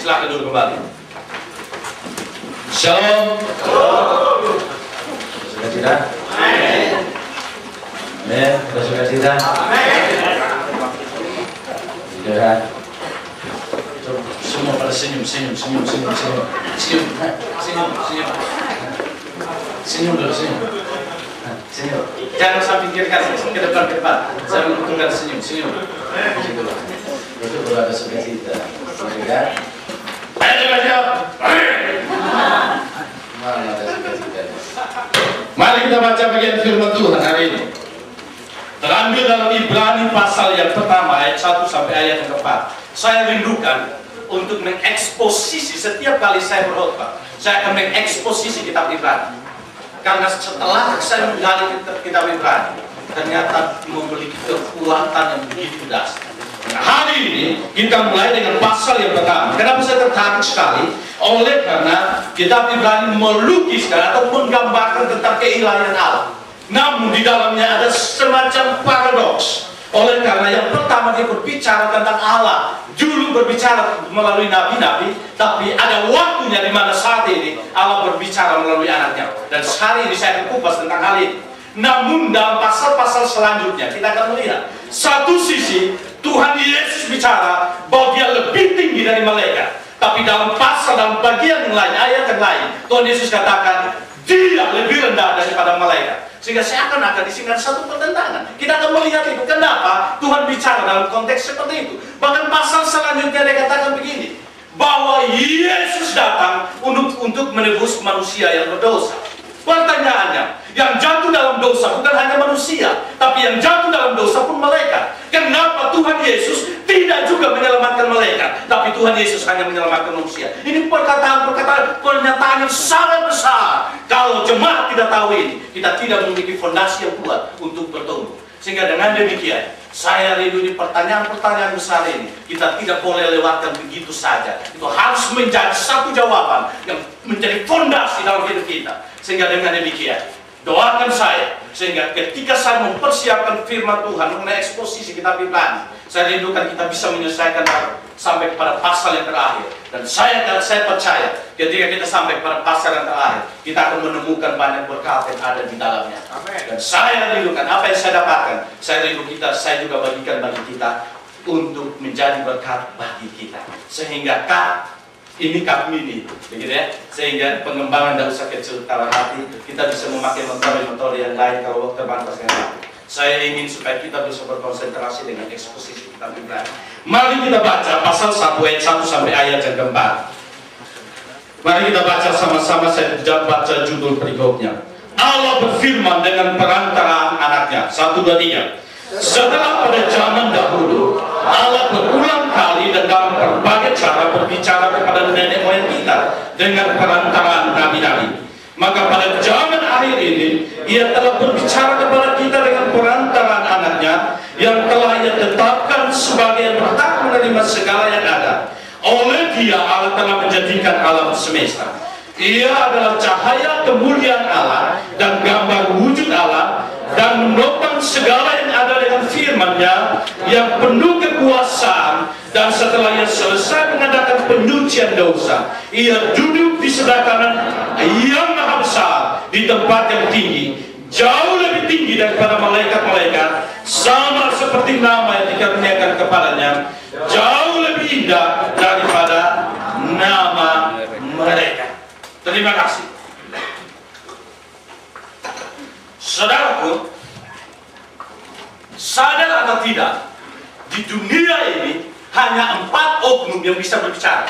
Silakan duduk kembali. Shalom. Sudah tidak? Amin. Sudah tidak? Amin. Sudah. Semua pada senyum. Senyum dulu. Jangan sampai ke depan. Saya membutuhkan senyum. Itu baru ada sukacita. Ya. Ayo coba. Mana ada sukacita. Mari kita baca bagian firman Tuhan hari ini. Terambil dalam Ibrani pasal yang pertama ayat 1 sampai ayat yang keempat. Saya rindukan untuk mengeksposisi setiap kali saya berkhotbah. Saya akan mengeksposisi kitab Ibrani. Karena setelah saya menggali kitab Ibrani, ternyata memiliki kekuatan yang begitu dahsyat. Nah, hari ini kita mulai dengan pasal yang pertama. Kenapa saya tertarik sekali? Karena kitab Ibrani melukiskan atau menggambarkan tentang keilahian Allah. Namun di dalamnya ada semacam paradoks. Karena yang pertama dia berbicara tentang Allah, dulu berbicara melalui nabi-nabi, tapi ada waktunya di mana saat ini Allah berbicara melalui anaknya. Dan hari ini saya akan kupas tentang hal ini. Namun dalam pasal-pasal selanjutnya kita akan melihat satu sisi Tuhan Yesus bicara bahwa dia lebih tinggi dari malaikat. Tapi dalam bagian yang lain, ayat yang lain, Tuhan Yesus katakan dia lebih rendah daripada malaikat. Sehingga saya akan di sini ada satu pertentangan. Kita akan melihat itu. Kenapa Tuhan bicara dalam konteks seperti itu. Bahkan pasal selanjutnya dia katakan begini, bahwa Yesus datang untuk menebus manusia yang berdosa. Pertanyaannya, yang jatuh dalam dosa bukan hanya manusia, tapi yang jatuh dalam dosa pun malaikat. Kenapa Tuhan Yesus tidak juga menyelamatkan malaikat, tapi Tuhan Yesus hanya menyelamatkan manusia? Ini pernyataan yang sangat besar. Kalau jemaat tidak tahu ini, kita tidak memiliki fondasi yang kuat untuk bertumbuh. Sehingga dengan demikian, saya rindu di pertanyaan-pertanyaan besar ini, kita tidak boleh lewatkan begitu saja. Itu harus menjadi satu jawaban yang menjadi fondasi dalam hidup kita. Sehingga dengan demikian, doakan saya, sehingga ketika saya mempersiapkan firman Tuhan mengenai eksposisi kitab Ibrani, saya rindukan kita bisa menyelesaikan sampai kepada pasal yang terakhir. Dan saya percaya ketika kita sampai pada pasal yang terakhir, kita akan menemukan banyak berkat yang ada di dalamnya. Amen. Dan saya rindukan apa yang saya dapatkan, saya juga bagikan bagi kita untuk menjadi berkat bagi kita. Sehingga ini kami begitu ya, sehingga pengembangan tidak usah kecil dalam hati, kita bisa memakai metode yang lain kalau waktu terbatas dengan waktu. Saya ingin supaya kita bisa berkonsentrasi dengan eksposisi kitab Ibrani. Mari kita baca pasal 1 ayat 1 sampai ayat yang keempat. Mari kita baca sama-sama. Saya baca judul perikopnya. Allah berfirman dengan perantaraan anaknya. 1, 2, 3. Setelah pada zaman dahulu, Allah berulang kali dan dalam berbagai cara berbicara kepada nenek moyang kita dengan perantaraan nabi-nabi. Maka pada zaman akhir ini, Ia telah berbicara kepada kita dengan perantaraan anaknya yang telah Ia tetapkan sebagai yang berhak menerima segala yang ada. Oleh Dia Allah telah menjadikan alam semesta. Ia adalah cahaya kemuliaan Allah dan gambar wujud Allah, dan menopang segala yang ada dengan firman-Nya yang penuh kekuasaan. Dan setelah Ia selesai mengadakan penyucian dosa, Ia duduk di sebelah kanan yang maha besar di tempat yang tinggi, jauh lebih tinggi daripada malaikat-malaikat, sama seperti nama yang dikaruniakan kepadanya, jauh lebih indah daripada nama mereka. Terima kasih. Saudaraku, sadar atau tidak, di dunia ini hanya 4 oknum yang bisa berbicara.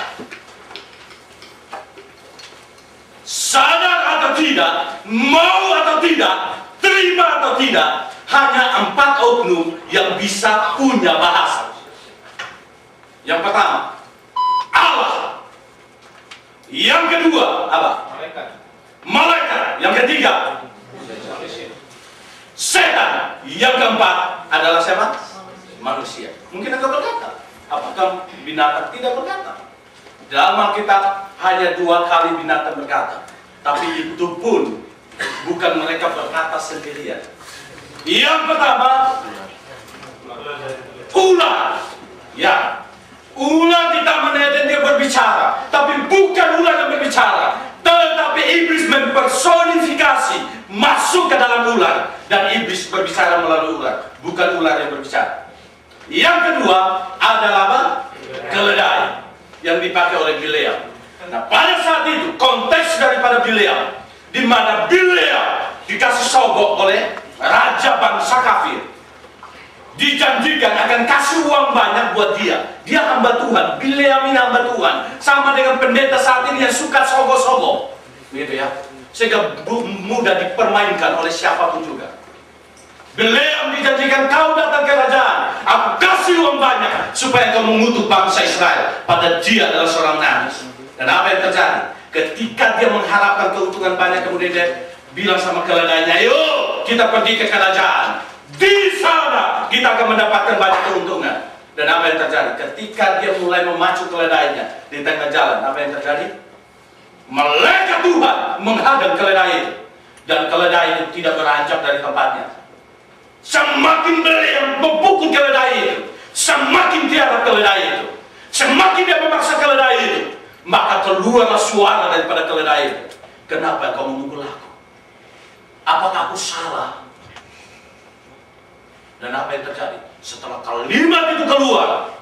Sadar atau tidak, mau atau tidak, terima atau tidak, hanya 4 oknum yang bisa punya bahasa. Yang pertama, Allah. Yang kedua, apa? Malaikat. Yang ketiga, setan. Yang keempat adalah siapa? Manusia. Mungkin engkau berkata, apakah binatang tidak berkata? Dalam Alkitab hanya 2 kali binatang berkata, tapi itu pun bukan mereka berkata sendirian. Yang pertama, ular. Ya, ular di Taman Eden dia berbicara. Yang kedua adalah apa? Keledai yang dipakai oleh Bileam. Nah, pada saat itu konteks daripada Bileam, di mana Bileam dikasih sogok oleh raja bangsa kafir, dijanjikan akan kasih uang banyak buat dia. Dia hamba Tuhan, Bileam ini hamba Tuhan, sama dengan pendeta saat ini yang suka sogok-sogok, gitu ya, sehingga mudah dipermainkan oleh siapapun juga. Bileam dijanjikan, kau datang ke kerajaan, aku kasih uang banyak supaya kau mengutuk bangsa Israel. Pada dia adalah seorang nabi. Dan apa yang terjadi? Ketika dia mengharapkan keuntungan banyak, kemudian dia bilang sama keledainya, yuk kita pergi ke kerajaan. Di sana kita akan mendapatkan banyak keuntungan. Dan apa yang terjadi? Ketika dia mulai memacu keledainya di tengah jalan, apa yang terjadi? Malaikat Tuhan menghadang keledai itu, dan keledai itu tidak beranjak dari tempatnya. Semakin Bileam memukul keledai itu, semakin tiarap keledai itu, semakin dia memaksa keledai itu, maka keluarlah suara daripada keledai itu. Kenapa kau memukul aku? Apakah aku salah? Dan apa yang terjadi? Setelah kalimat itu keluar,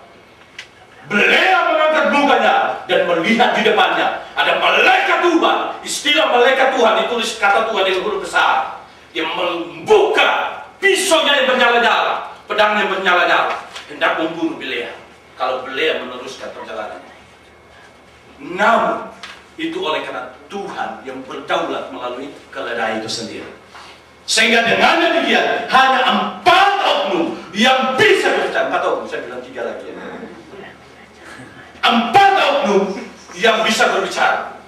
Bileam mengangkat mukanya dan melihat di depannya ada malaikat Tuhan. Istilah malaikat Tuhan ditulis kata Tuhan dengan huruf besar. Dia membuka pisaunya yang bernyala-nyala, pedangnya yang bernyala-nyala, hendak membunuh Bileam kalau Bileam meneruskan perjalanannya. Namun itu oleh karena Tuhan yang berdaulat melalui keledai itu sendiri, sehingga dengan demikian hanya 4 oknum yang bisa berbicara. 4 oknum, saya bilang 3 lagi ya. 4 oknum yang bisa berbicara.